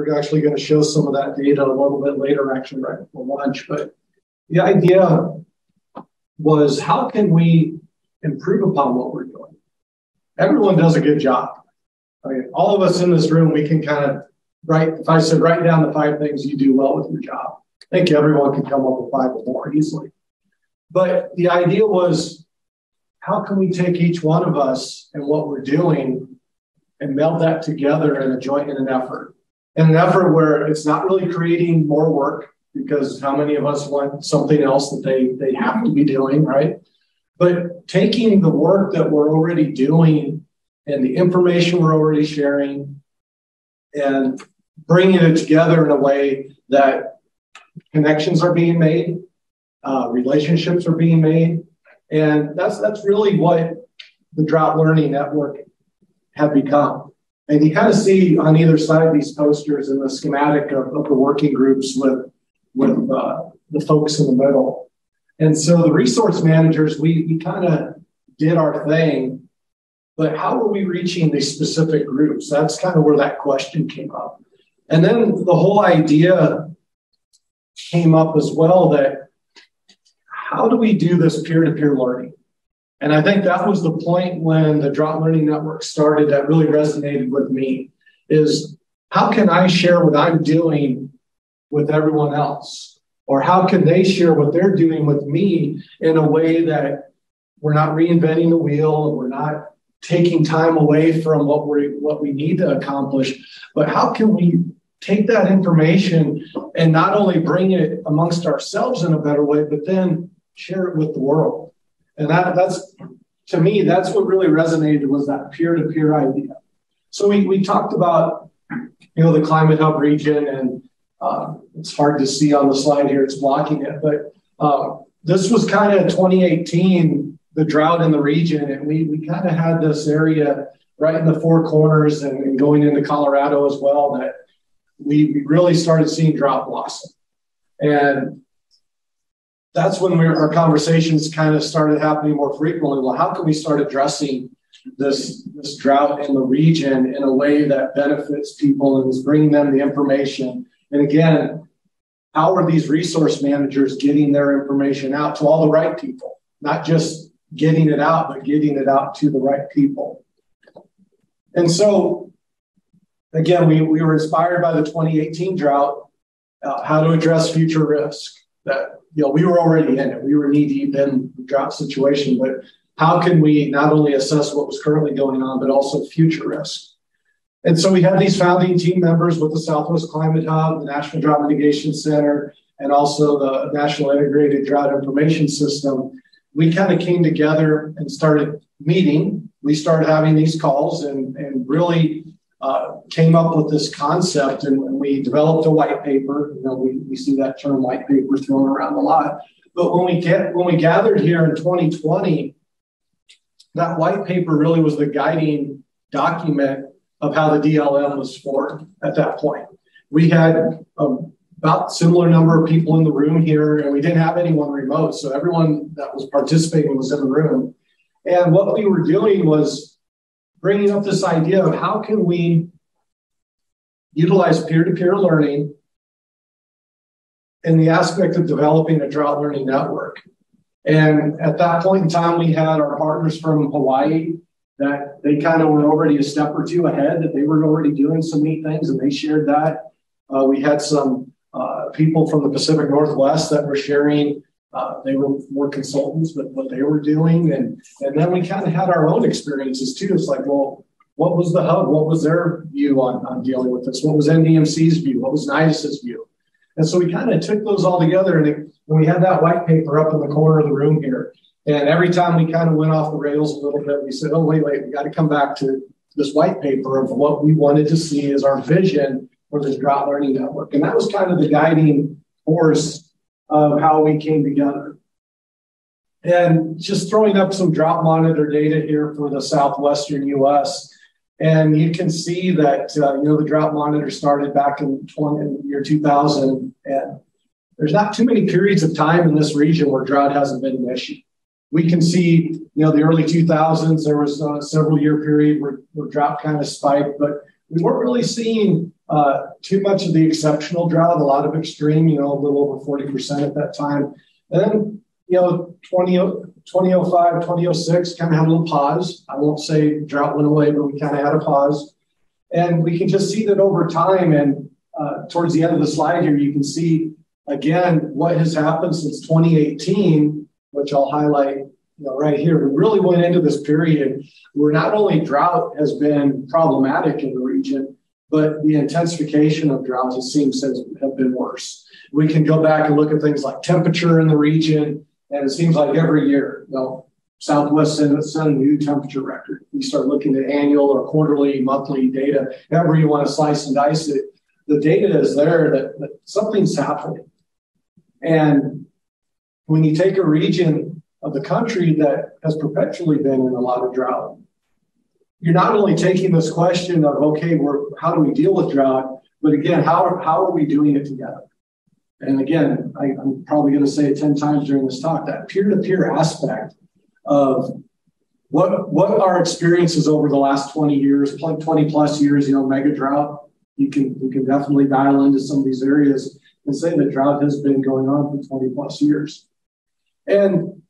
we're actually going to show some of that data a little bit later, actually right before lunch. But the idea was, how can we improve upon what we're doing? Everyone does a good job. I mean, all of us in this room, we can kind of if I said write down the 5 things you do well with your job, I think everyone can come up with 5 or more easily. But the idea was, how can we take each one of us and what we're doing and meld that together in an effort? In an effort where it's not really creating more work, because how many of us want something else that they have to be doing, right? But taking the work that we're already doing and the information we're already sharing and bringing it together in a way that connections are being made, relationships are being made. And that's really what the Drought Learning Network have become. And you kind of see on either side of these posters in the schematic of the working groups with the folks in the middle. And so the resource managers, we kind of did our thing, but how are we reaching these specific groups? That's kind of where that question came up. And then the whole idea came up as well, that how do we do this peer-to-peer learning? And I think that was the point when the Drought Learning Network started that really resonated with me, is how can I share what I'm doing with everyone else? Or how can they share what they're doing with me in a way that we're not reinventing the wheel, and we're not taking time away from what we need to accomplish, but how can we take that information and not only bring it amongst ourselves in a better way, but then share it with the world? And that's, to me, that's what really resonated, was that peer-to-peer idea. So we talked about, the Climate Hub region, and it's hard to see on the slide here, it's blocking it, but this was kind of 2018, the drought in the region, and we kind of had this area right in the 4 corners and going into Colorado as well, that we really started seeing drought blossom. And that's when our conversations kind of started happening more frequently. Well, how can we start addressing this drought in the region in a way that benefits people and is bringing them the information? And again, how are these resource managers getting their information out to all the right people? Not just getting it out, but getting it out to the right people. And so, again, we were inspired by the 2018 drought, how to address future risk. That, we were already in it. We were knee-deep in the drought situation, but how can we not only assess what was currently going on, but also future risk? And so we had these founding team members with the Southwest Climate Hub, the National Drought Mitigation Center, and also the National Integrated Drought Information System. We kind of came together and started meeting. We started having these calls and really came up with this concept, and we developed a white paper. We see that term white paper thrown around a lot. But when we gathered here in 2020, that white paper really was the guiding document of how the DLN was formed at that point. We had about similar number of people in the room here, and we didn't have anyone remote, so everyone that was participating was in the room. And what we were doing was bringing up this idea of how can we utilize peer-to-peer learning in the aspect of developing a drought learning network. And at that point in time, we had our partners from Hawaii that they kind of were already a step or two ahead, that they were already doing some neat things, and they shared that. We had some people from the Pacific Northwest that were sharing. They were more consultants, but what they were doing. And then we kind of had our own experiences too. It's like, well, what was the hub? What was their view on dealing with this? What was NDMC's view? What was NIDAS's view? And so we kind of took those all together, and we had that white paper up in the corner of the room here. And every time we kind of went off the rails a little bit, we said, oh, wait, we got to come back to this white paper of what we wanted to see as our vision for this drought learning network. And that was kind of the guiding force of how we came together. And just throwing up some drought monitor data here for the southwestern U.S., and you can see that, the drought monitor started back in the year 2000, and there's not too many periods of time in this region where drought hasn't been an issue. We can see, the early 2000s, there was a several year period where drought kind of spiked, but we weren't really seeing too much of the exceptional drought, a lot of extreme, a little over 40% at that time. And then, 2005, 2006 kind of had a little pause. I won't say drought went away, but we kind of had a pause. And we can just see that over time. And towards the end of the slide here, you can see, again, what has happened since 2018, which I'll highlight right here. We really went into this period where not only drought has been problematic in the region, but the intensification of drought, it seems, have been worse. We can go back and look at things like temperature in the region, and it seems like every year, Southwest set a new temperature record. We start looking at annual or quarterly, monthly data. However you want to slice and dice it, the data is there that something's happening. And when you take a region of the country that has perpetually been in a lot of drought, you're not only taking this question of, okay, how do we deal with drought, but again, how are we doing it together? And again, I'm probably going to say it 10 times during this talk, that peer-to-peer aspect of what our experiences over the last 20 years, 20 plus years, mega drought, you can definitely dial into some of these areas and say that drought has been going on for 20 plus years. And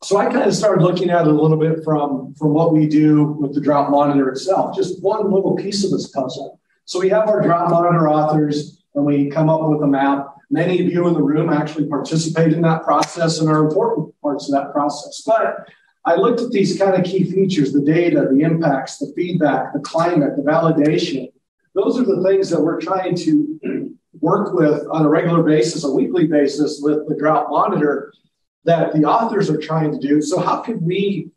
so I kind of started looking at it a little bit from what we do with the drought monitor itself, just one little piece of this puzzle. So we have our drought monitor authors, and we come up with a map. Many of you in the room actually participate in that process and are important parts of that process. But I looked at these kind of key features, the data, the impacts, the feedback, the climate, the validation. Those are the things that we're trying to work with on a regular basis, a weekly basis with the drought monitor that the authors are trying to do. So how could we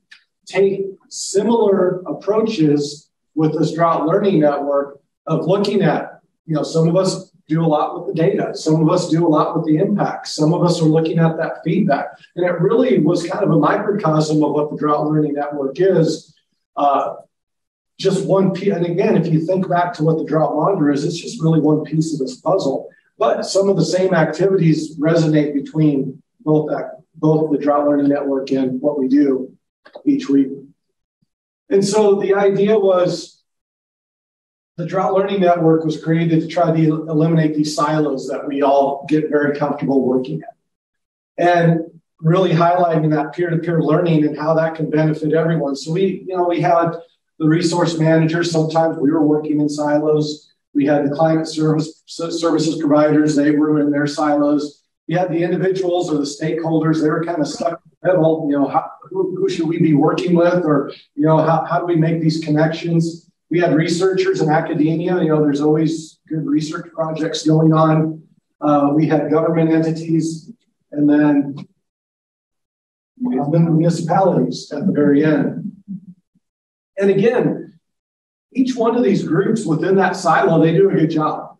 take similar approaches with this drought learning network of looking at, some of us do a lot with the data. Some of us do a lot with the impacts. Some of us are looking at that feedback. And it really was kind of a microcosm of what the drought learning network is. Just one piece. And again, if you think back to what the drought monitor is, it's just really one piece of this puzzle. But some of the same activities resonate between both the drought learning network and what we do each week. And so the idea was, the Drought Learning Network was created to try to eliminate these silos that we all get very comfortable working at. And really highlighting that peer-to-peer learning and how that can benefit everyone. So we had the resource managers. Sometimes we were working in silos. We had the climate services providers. They were in their silos. We had the individuals or the stakeholders. They were kind of stuck in the middle. Who should we be working with? Or, how do we make these connections? We had researchers in academia. There's always good research projects going on. We had government entities, and then we have the municipalities at the very end. And again, each one of these groups within that silo, they do a good job.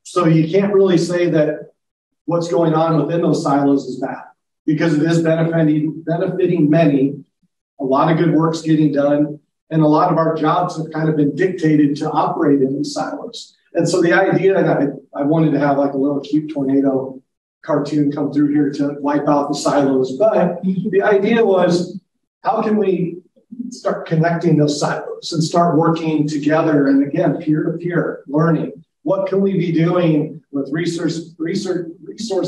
So you can't really say that what's going on within those silos is bad, because it is benefiting many. A lot of good work's getting done. And a lot of our jobs have kind of been dictated to operate in these silos. And so the idea that I wanted to have like a little cute tornado cartoon come through here to wipe out the silos. But the idea was, how can we start connecting those silos and start working together? And again, peer-to-peer learning. What can we be doing with resource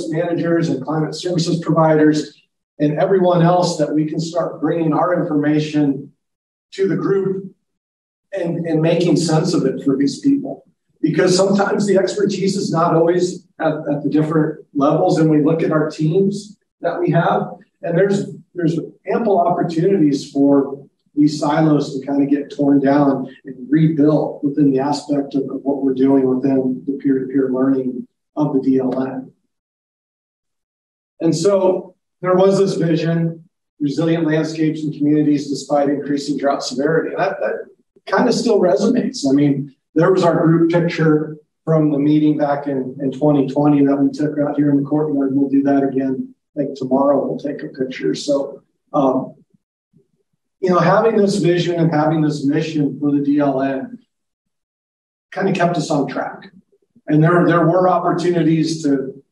managers and climate services providers and everyone else that we can start bringing our information to the group and making sense of it for these people? Because sometimes the expertise is not always at the different levels, and we look at our teams that we have, and there's ample opportunities for these silos to kind of get torn down and rebuilt within the aspect of what we're doing within the peer-to-peer learning of the DLN. And so there was this vision, resilient landscapes and communities despite increasing drought severity. That kind of still resonates. I mean, there was our group picture from the meeting back in 2020 that we took out here in the courtyard. We'll do that again. I think tomorrow we'll take a picture. So, having this vision and having this mission for the DLN kind of kept us on track. And there were opportunities to,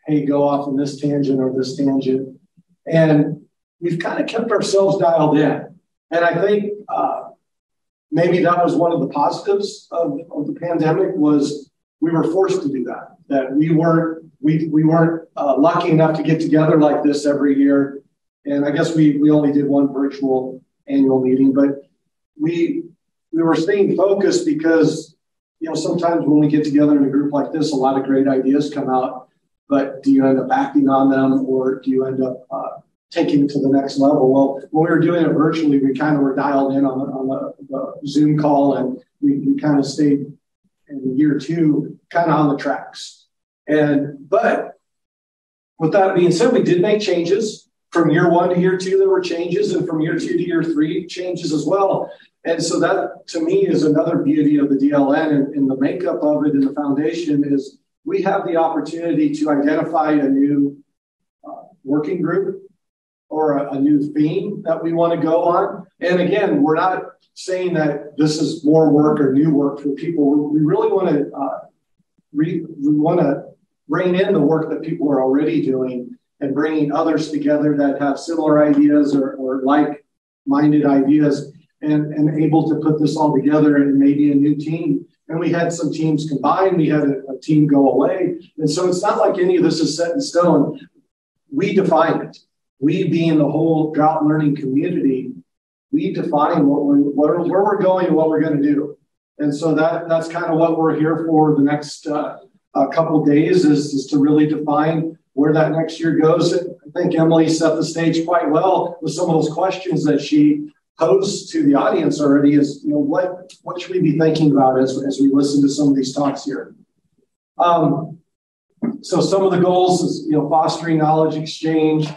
hey, go off on this tangent or this tangent. And we've kind of kept ourselves dialed in. And I think maybe that was one of the positives of the pandemic, was we were forced to do that. That we weren't lucky enough to get together like this every year. And I guess we only did one virtual annual meeting, but we were staying focused because, sometimes when we get together in a group like this, a lot of great ideas come out, but do you end up acting on them, or do you end up taking it to the next level? Well, when we were doing it virtually, we kind of were dialed in on the Zoom call, and we kind of stayed in year two kind of on the tracks. But with that being said, we did make changes. From year one to year two, there were changes, and from year two to year three, changes as well. And so that, to me, is another beauty of the DLN and the makeup of it and the foundation is we have the opportunity to identify a new working group or a new theme that we want to go on. And again, we're not saying that this is more work or new work for people. We really want to rein in the work that people are already doing and bringing others together that have similar ideas or like-minded ideas and able to put this all together in maybe a new team. And we had some teams combined. We had a team go away. And so it's not like any of this is set in stone. We define it. We, being the whole Drought learning community, we define where we're going and what we're going to do. And so that's kind of what we're here for the next couple of days is to really define where that next year goes. And I think Emily set the stage quite well with some of those questions that she posed to the audience already is, what should we be thinking about as we listen to some of these talks here? So some of the goals is, fostering knowledge exchange,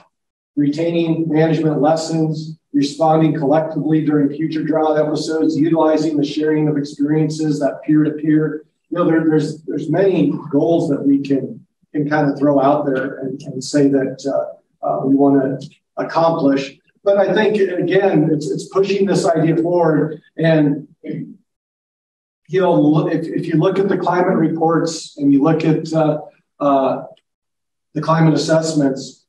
retaining management lessons, responding collectively during future drought episodes, utilizing the sharing of experiences, that peer-to-peer. There's many goals that we can kind of throw out there and say that we want to accomplish. But I think, again, it's pushing this idea forward. And, if you look at the climate reports and you look at the climate assessments,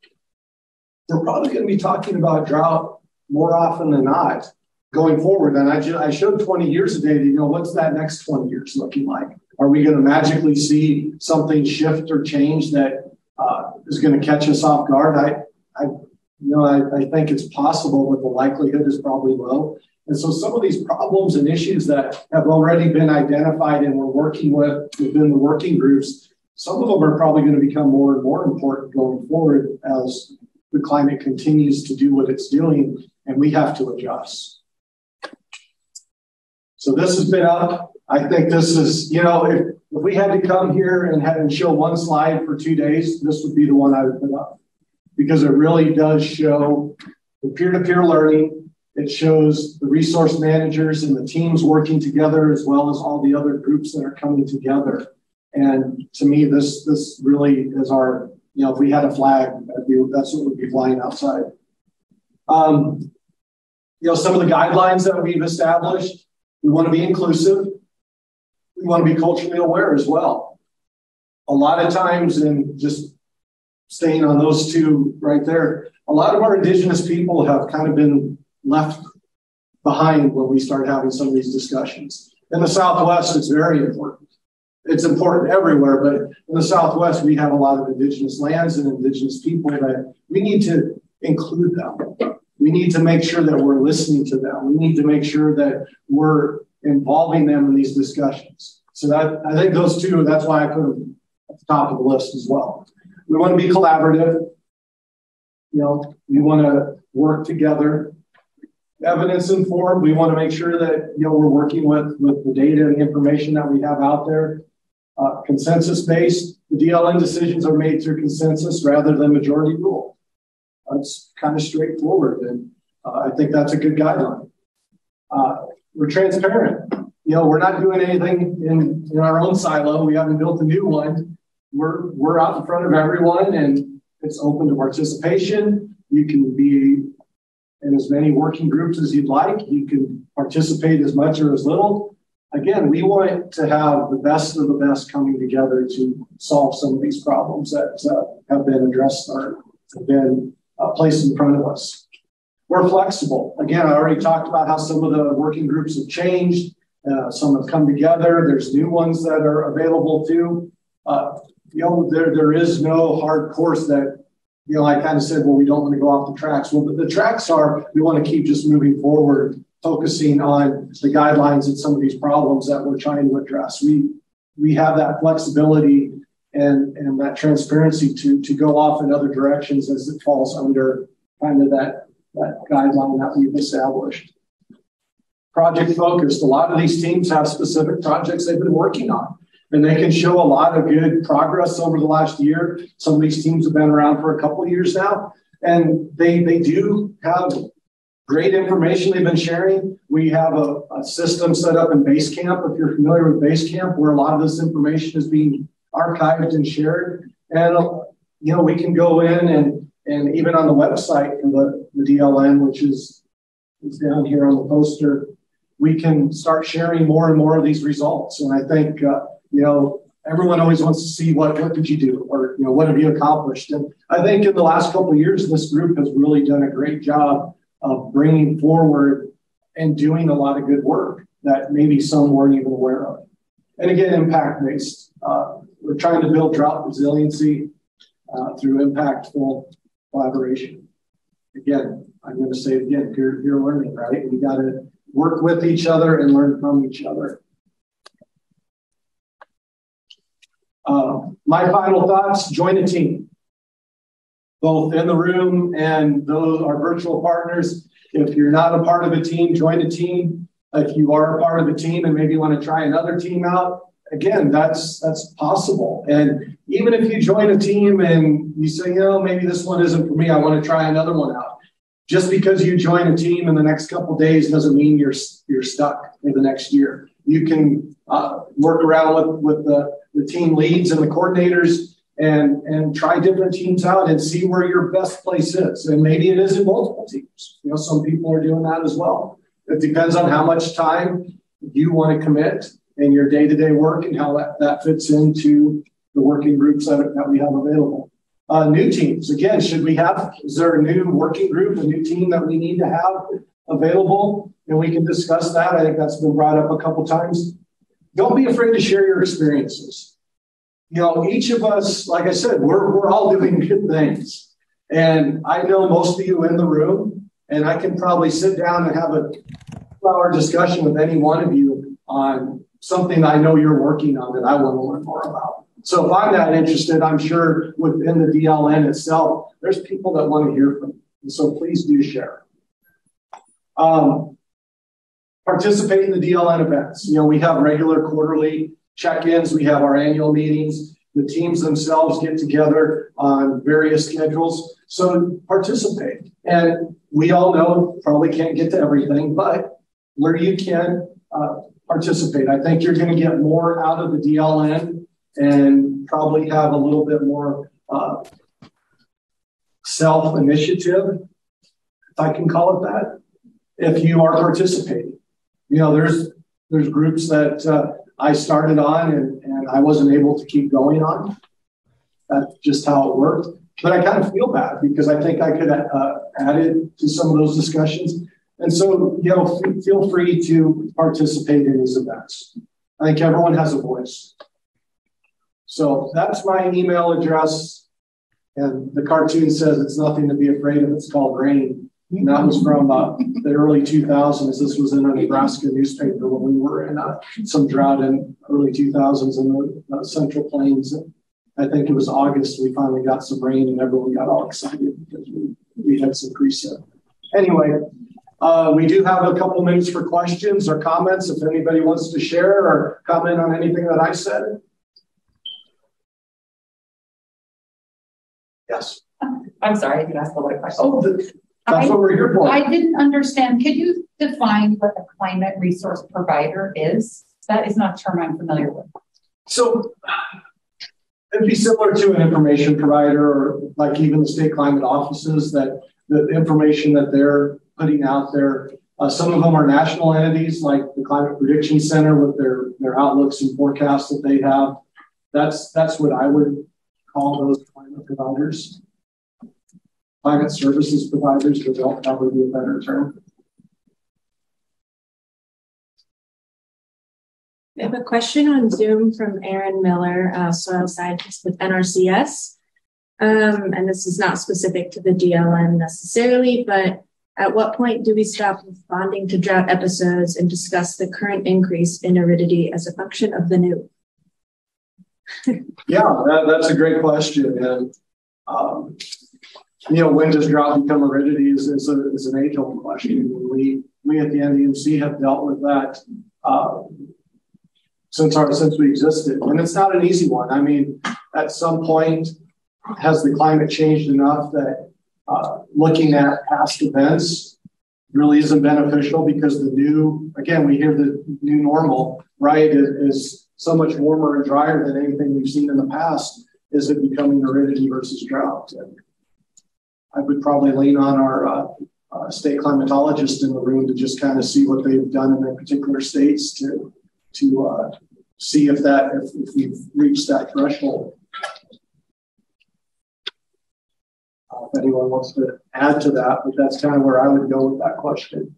we're probably going to be talking about drought more often than not going forward. And I showed 20 years of data. What's that next 20 years looking like? Are we going to magically see something shift or change that is going to catch us off guard? I think it's possible, but the likelihood is probably low. And so some of these problems and issues that have already been identified and we're working with within the working groups, some of them are probably going to become more and more important going forward as the climate continues to do what it's doing, and we have to adjust. So this has been up. I think this is, if we had to come here and show one slide for 2 days, this would be the one I would put up. Because it really does show the peer-to-peer learning. It shows the resource managers and the teams working together, as well as all the other groups that are coming together. And to me, this really is our, if we had a flag, that's what would be flying outside. Some of the guidelines that we've established, we want to be inclusive. We want to be culturally aware as well. A lot of times, and just staying on those two right there, a lot of our Indigenous people have kind of been left behind when we start having some of these discussions. In the Southwest, it's very important. It's important everywhere, but in the Southwest, we have a lot of Indigenous lands and Indigenous people that we need to include them. We need to make sure that we're listening to them. We need to make sure that we're involving them in these discussions. So that, I think those two, that's why I put them at the top of the list as well. We want to be collaborative. We want to work together. Evidence informed. We want to make sure that, we're working with the data and the information that we have out there. Consensus based. The DLN decisions are made through consensus rather than majority rule. That's kind of straightforward. And I think that's a good guideline. We're transparent. We're not doing anything in our own silo. We haven't built a new one. We're out in front of everyone, and it's open to participation. You can be in as many working groups as you'd like. You can participate as much or as little. Again, we want to have the best of the best coming together to solve some of these problems that have been addressed or have been placed in front of us. We're flexible. Again, I already talked about how some of the working groups have changed. Some have come together. There's new ones that are available too. There is no hard course that, I kind of said, well, we don't want to go off the tracks. Well, but the tracks are, we want to keep just moving forward, focusing on the guidelines and some of these problems that we're trying to address. We have that flexibility and that transparency to go off in other directions as it falls under kind of that guideline that we've established. Project focused. A lot of these teams have specific projects they've been working on, and they can show a lot of good progress over the last year. Some of these teams have been around for a couple of years now, and they do have great information they've been sharing. We have a system set up in Basecamp, if you're familiar with Basecamp, where a lot of this information is being archived and shared. And, we can go in and even on the website for the DLN, which is down here on the poster, we can start sharing more and more of these results. And I think, everyone always wants to see what did you do, or, what have you accomplished? And I think in the last couple of years, this group has really done a great job of bringing forward and doing a lot of good work that maybe some weren't even aware of. And again, impact-based. We're trying to build drought resiliency through impactful collaboration. Again, I'm going to say it again, peer learning, right? We got to work with each other and learn from each other. My final thoughts, join a team, both in the room and those our virtual partners. If you're not a part of a team, join a team. If you are a part of a team and maybe want to try another team out, again, that's possible. And even if you join a team and you say, maybe this one isn't for me, I want to try another one out. Just because you join a team in the next couple of days doesn't mean you're stuck for the next year. You can work around with the team leads and the coordinators and try different teams out and see where your best place is. And maybe it is in multiple teams. Some people are doing that as well. It depends on how much time you want to commit in your day-to-day work and how that fits into the working groups that we have available. New teams, again, is there a new working group, a new team that we need to have available? And we can discuss that. I think that's been brought up a couple times. Don't be afraid to share your experiences. Each of us, like I said, we're all doing good things. And I know most of you in the room, and I can probably sit down and have a 2-hour discussion with any one of you on something I know you're working on that I want to learn more about. So if I'm that interested, I'm sure within the DLN itself, there's people that want to hear from you. And so please do share. Participate in the DLN events. We have regular quarterly check-ins. We have our annual meetings. The teams themselves get together on various schedules. So participate. And we all know probably can't get to everything, but where you can participate. I think you're going to get more out of the DLN and probably have a little bit more self-initiative, if I can call it that, if you are participating. There's groups that I started on and I wasn't able to keep going on. That's just how it worked. But I kind of feel bad because I think I could add it to some of those discussions. And so, feel free to participate in these events. I think everyone has a voice. So that's my email address. And the cartoon says it's nothing to be afraid of. It's called rain. And that was from the early 2000s. This was in a Nebraska newspaper when we were in some drought in early 2000s in the Central Plains. And I think it was August. We finally got some rain and everyone got all excited because we had some precip. Anyway, we do have a couple minutes for questions or comments if anybody wants to share or comment on anything that I said. Yes. I'm sorry, I can ask a lot of questions. Oh, that's what we're here for. I didn't understand. Could you define what a climate resource provider is? That is not a term I'm familiar with. So it'd be similar to an information provider or like even the state climate offices that the information that they're putting out there. Some of them are national entities like the Climate Prediction Center with their outlooks and forecasts that they have. That's what I would call those climate providers. climate services providers, but they'll probably be a better term. We have a question on Zoom from Aaron Miller, soil scientist with NRCS. And this is not specific to the DLN necessarily, but at what point do we stop responding to drought episodes and discuss the current increase in aridity as a function of the new? Yeah, that's a great question. And, when does drought become aridity is an age-old question. We at the NDMC have dealt with that since we existed. And it's not an easy one. I mean, at some point, has the climate changed enough that looking at past events really isn't beneficial because we hear the new normal, right, is so much warmer and drier than anything we've seen in the past. Is it becoming aridity versus drought? And I would probably lean on our state climatologist in the room to just kind of see what they've done in their particular states to see if we've reached that threshold. If anyone wants to add to that, but that's kind of where I would go with that question.